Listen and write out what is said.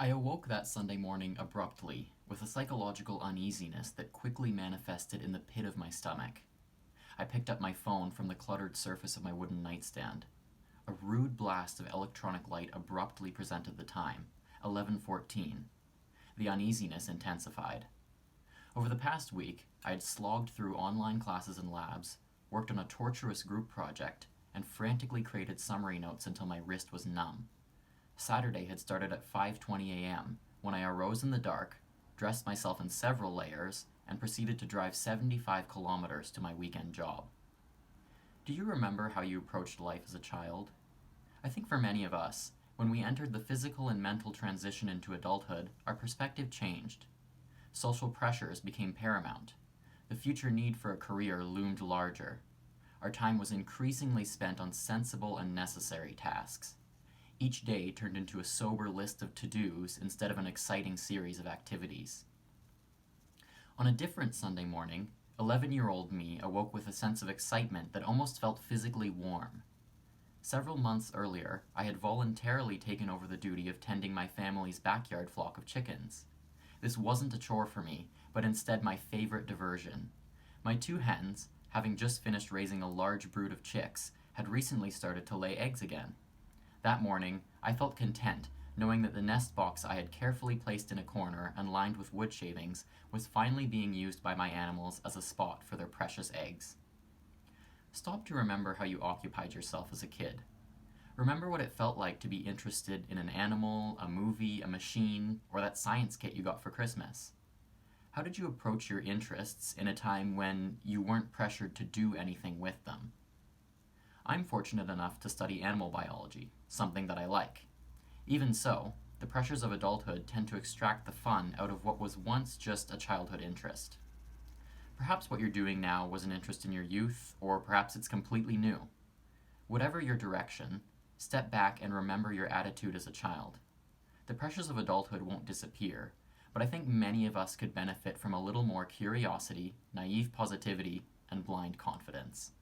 I awoke that Sunday morning abruptly, with a psychological uneasiness that quickly manifested in the pit of my stomach. I picked up my phone from the cluttered surface of my wooden nightstand. A rude blast of electronic light abruptly presented the time, 11:14. The uneasiness intensified. Over the past week, I had slogged through online classes and labs, worked on a torturous group project, and frantically created summary notes until my wrist was numb. Saturday had started at 5:20 a.m. when I arose in the dark, dressed myself in several layers, and proceeded to drive 75 kilometers to my weekend job. Do you remember how you approached life as a child? I think for many of us, when we entered the physical and mental transition into adulthood, our perspective changed. Social pressures became paramount. The future need for a career loomed larger. Our time was increasingly spent on sensible and necessary tasks. Each day turned into a sober list of to-dos instead of an exciting series of activities. On a different Sunday morning, 11-year-old me awoke with a sense of excitement that almost felt physically warm. Several months earlier, I had voluntarily taken over the duty of tending my family's backyard flock of chickens. This wasn't a chore for me, but instead my favorite diversion. My two hens, having just finished raising a large brood of chicks, had recently started to lay eggs again. That morning, I felt content, knowing that the nest box I had carefully placed in a corner and lined with wood shavings was finally being used by my animals as a spot for their precious eggs. Stop to remember how you occupied yourself as a kid. Remember what it felt like to be interested in an animal, a movie, a machine, or that science kit you got for Christmas. How did you approach your interests in a time when you weren't pressured to do anything with them? I'm fortunate enough to study animal biology, something that I like. Even so, the pressures of adulthood tend to extract the fun out of what was once just a childhood interest. Perhaps what you're doing now was an interest in your youth, or perhaps it's completely new. Whatever your direction, step back and remember your attitude as a child. The pressures of adulthood won't disappear, but I think many of us could benefit from a little more curiosity, naive positivity, and blind confidence.